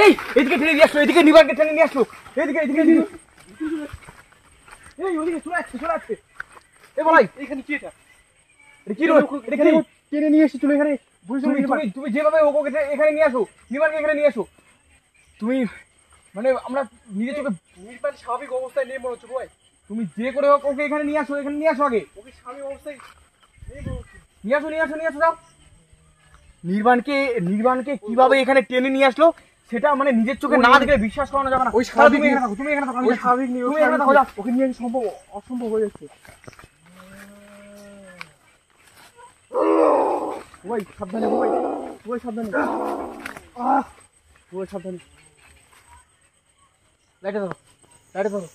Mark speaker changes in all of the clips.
Speaker 1: এই এদিকে টেনে নিয়ে আসলো, এদিকে নিবানকে টেনে নিয়ে আসলো, এদিকে এদিকে এদিকে এই ওদিকে চলে আসছে এ বলাই
Speaker 2: এখানে কি এটা
Speaker 1: কি রোড এখানে
Speaker 2: টেনে নিয়ে এসেছিল এখানে
Speaker 1: তুমি যেভাবে ওকে এখানে নিয়ে আসো, নিবানকে এখানে নিয়ে আসো তুমি, মানে আমরা নিজে চোখে
Speaker 2: নির্বাণ স্বাভাবিক অবস্থায় নেই মনে হচ্ছে ভাই।
Speaker 1: তুমি যে করে হোক ওকে এখানে নিয়ে আসো, এখানে নিয়ে আসো আগে
Speaker 2: ওকে স্বাভাবিক অবস্থায় নেই মনে হচ্ছে।
Speaker 1: নিয়ে আসো যাও। নির্বাণকে কিভাবে এখানে টেনে নিয়ে আসলো সেটা মানে নিজের চোখে না দেখে বিশ্বাস করানো যাবে না।
Speaker 2: ওই স্বাভাবিক
Speaker 1: তুমি এখানে থাকো,
Speaker 2: ওই স্বাভাবিক নেই,
Speaker 1: তুমি এখানে থাকো, যাও।
Speaker 2: ওকে নিয়ে সম্ভব অসম্ভব হয়ে যাচ্ছে। ভাই সাবধানে, ভাই সাবধানে, ভাই সাবধানে।
Speaker 1: লাইটে ধরো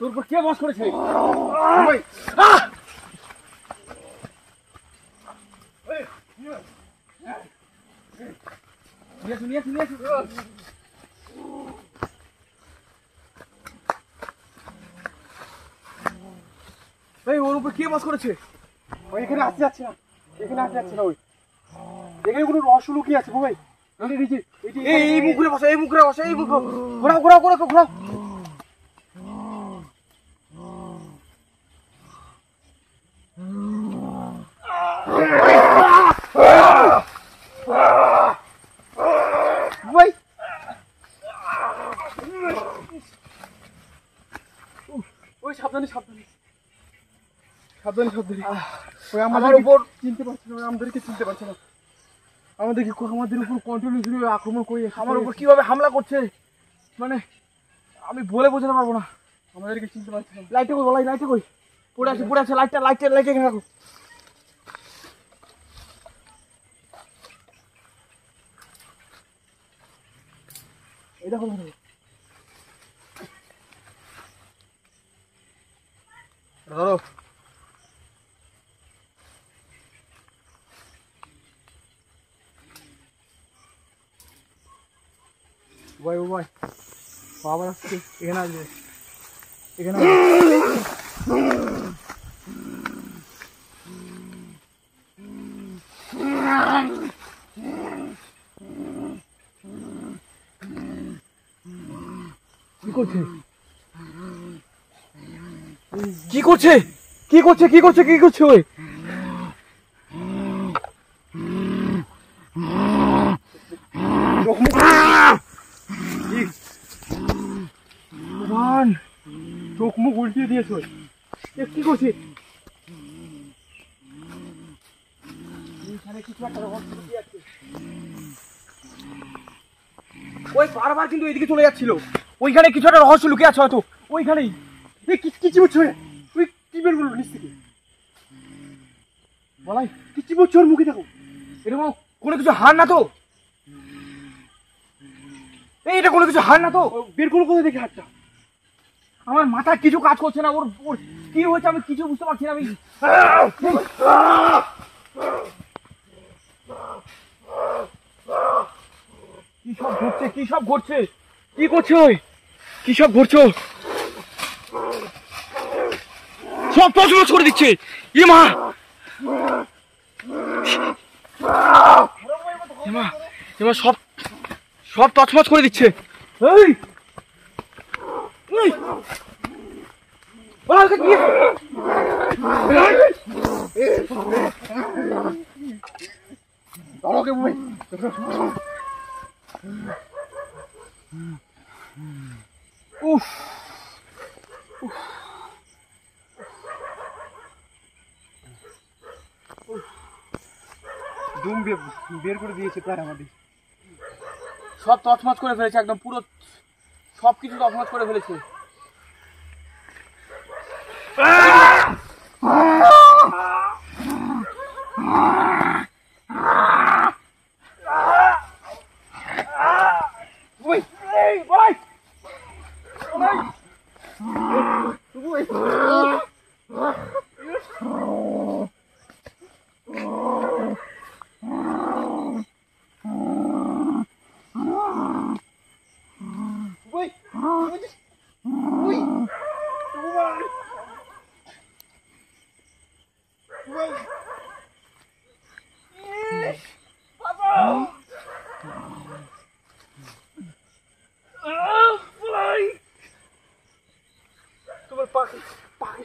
Speaker 1: তোর উপর কে বস করেছে? নিয়ে আসো। এই ওর উপর কে বস করেছে?
Speaker 2: ওই এখানে আসতে যাচ্ছে না, ওই এখানে কোনো রহস্য লুকিয়ে আছে ভাই।
Speaker 1: এই মুখ ঘুরে বসো, এই মুখ ঘোরাও।
Speaker 2: ভাই ওই সাবধানে। ওই
Speaker 1: আমার উপর
Speaker 2: চিনতে পারছে না, আমাদেরকে চিনতে পারছে না, আমাদের উপর কন্টিনিউ আক্রমণ করে
Speaker 1: আমার উপর কিভাবে হামলা করছে মানে আমি বলে বোঝাতে পারবো না।
Speaker 2: আমাদেরকে চিনতে পারছে না।
Speaker 1: লাইটটা কই বলাই, লাইটটা কই? পড়ে আছে লাইটটা এখানে রাখো।
Speaker 2: এই দেখো
Speaker 1: ধরো
Speaker 2: ভাই বাবা আসছে, এখানে আসবে,
Speaker 1: কি করছে ওই?
Speaker 2: চোখ মুখ উল্টিয়ে দিয়েছে। কি করছে?
Speaker 1: ওই বারবার কিন্তু এদিকে চলে যাচ্ছিল, ওইখানে কিছু একটা রহস্য লুকিয়ে আছে হয়তো ওইখানেই।
Speaker 2: কি চিবুচ্ছে? তুই কি বের করলো নিচ থেকে? বলাই কি চিবুচ্ছে ওর মুখে? দেখো
Speaker 1: এরকম কোনো কিছু হার না তো, এটা কোনো কিছু হার না তো।
Speaker 2: বের করলো কোথায় দেখে হাতটা?
Speaker 1: আমার মাথায় কিছু কাজ করছে না, ওর কি হয়েছে আমি কিছু বুঝতে পারছি না। আমি কি সব ঘটছে কি করছে ওই? কি সব ঘটছে? সব তছনছ করে দিচ্ছে। এ মা সব তছনছ করে দিচ্ছে। এই
Speaker 2: দুম বের করে দিয়েছে প্রায় আমাদের।
Speaker 1: সব তছনছ করে ফেলেছে, একদম পুরো সবকিছু তছনছ করে ফেলেছে।
Speaker 2: তোমার পাখি পাখি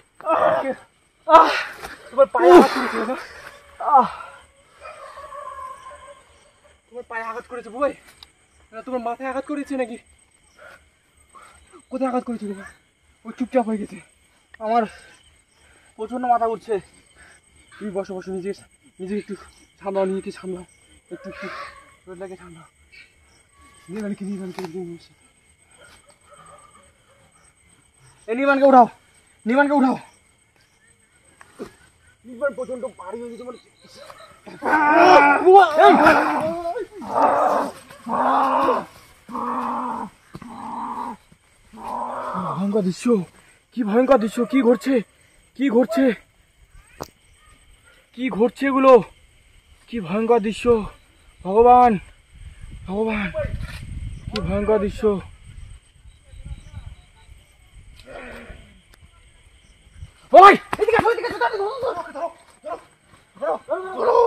Speaker 2: তোমার পায়ে আঘাত করেছিল না? তোমার পায়ে আঘাত করেছে বুবাই? না তোমার মাথায় আঘাত করেছে নাকি? কোথায় আঘাত করেছিল? ও চুপচাপ হয়ে গেছে।
Speaker 1: আমার প্রচন্ড মাথা ঘুরছে।
Speaker 2: তুমি বসো বসো, নিজে একটু সামলাও, নিজেকে সামলাও, একটু একটু রোদটাকে সামলাও। নির্বাণকে
Speaker 1: এই নির্মাণকে উঠাও, নির্মাণকে উঠাও।
Speaker 2: নির্বাণ প্রচন্ড ভারী হয়ে গেছে মানে।
Speaker 1: ভয়ঙ্কর দৃশ্য, কি ভয়ঙ্কর দৃশ্য! কি ঘটছে, কি ঘটছে, কি ঘটছে এগুলো? কি ভয়ঙ্কর দৃশ্য! ভগবান, ভগবান, কি ভয়ঙ্কর দৃশ্য! ওই এদিকে আসো, এদিকে আসো, তাড়াতাড়ি ধরো, ধরো, ধরো, ধরো, ধরো, ধরো।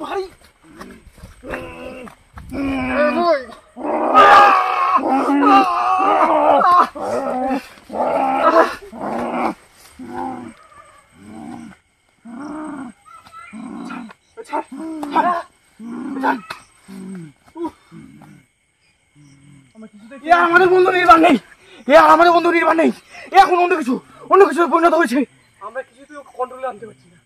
Speaker 1: ভাই আমাদের বন্ধু নির্বাণ নেই, আমাদের বন্ধু নির্বাণ নেই, এখন অন্য কিছু পরিণত হয়েছে।
Speaker 2: আমরা কিছুতেই কন্ট্রোলে আনতে পারছি না।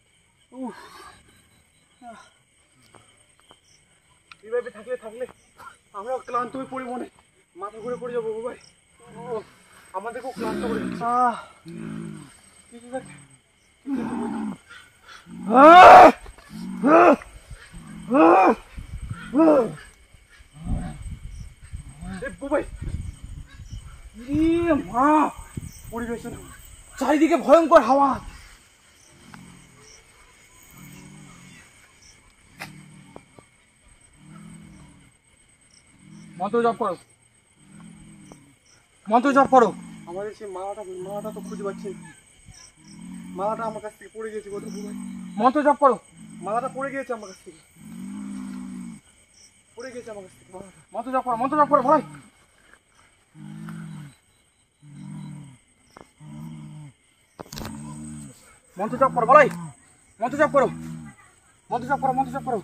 Speaker 2: এইভাবে থাকলে আমরা ক্লান্ত হয়ে পড়ি, মনে মাথা ঘুরে পড়ে যাবো ভাই। আমাদেরকেও ক্লান্ত করে দিচ্ছে। কিছু একটা বুবাই
Speaker 1: মা,
Speaker 2: পরিবেশ
Speaker 1: চারিদিকে ভয়ঙ্কর হাওয়া। মন্ত্র জপ করো, মন্ত্র জপ করো।
Speaker 2: আমাদের সেই মালাটা তো খুঁজে পাচ্ছি না। মালাটা আমার কাছ থেকে পড়ে গিয়েছে কোথাও বুবাই।
Speaker 1: মন্ত্র জপ করো,
Speaker 2: মালাটা পড়ে গিয়েছে আমার কাছ থেকে, পড়ে গিয়েছে আমার কাছ থেকে মালাটা।
Speaker 1: মন্ত্র জপ করো, মন্ত্র জপ করো ভাই। মন্ত্র জপ করো বলাই, মন্ত্র জপ করো, মন্ত্র জপ করো, মন্ত্র জপ করো।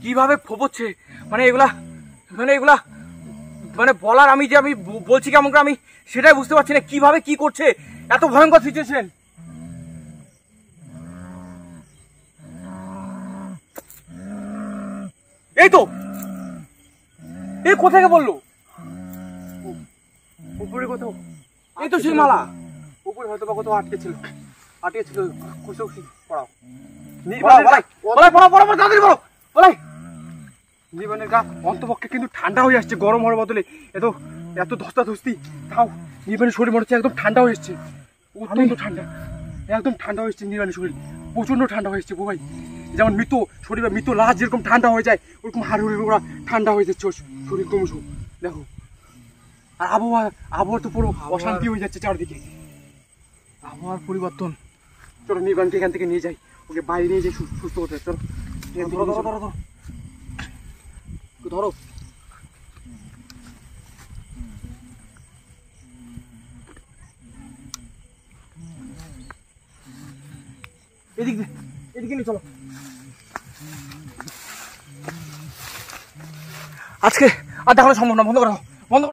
Speaker 1: কিভাবে ফোপচ্ছে, মানে এগুলা মানে বলার, আমি বলছি কেমন করে আমি সেটাই বুঝতে পারছি না। কিভাবে কি করছে, এত ভয়ঙ্কর সিচুয়েশন। এই তো, এই কোথায় বললো?
Speaker 2: উপরে কোথাও,
Speaker 1: এই তো সেই মালা।
Speaker 2: উপরে হয়তো বা কোথাও আটকে ছিল খুশি পড়াও। নির্বাণের গা অন্তপক্ষে কিন্তু ঠান্ডা হয়ে আসছে, গরম হওয়ার বদলে এত ধস্তাধস্তি। তাও নির্বাণের শরীর মনে হচ্ছে একদম ঠান্ডা হয়ে এসছে, অত্যন্ত ঠান্ডা, একদম ঠান্ডা হয়ে এসছে নির্বাণের শরীর, প্রচন্ড ঠান্ডা হয়ে এসছে বুবাই। যেমন শরীরে মৃত লাশ যেরকম ঠান্ডা হয়ে যায়, ওরকম হাড় ওরা ঠান্ডা হয়ে যাচ্ছে শরীর ক্রমশ। দেখো, আর আবহাওয়া তো পুরো অশান্তি হয়ে যাচ্ছে চারদিকে, আবহাওয়ার পরিবর্তন। চলো নির্বাণকে এখান থেকে নিয়ে যাই, ওকে বাইরে নিয়ে যাই সুস্থ হতে। চলো ধরো,
Speaker 1: এদিকে নিয়ে চলো। আজকে আর দেখানো সম্ভব না, বন্ধ করো।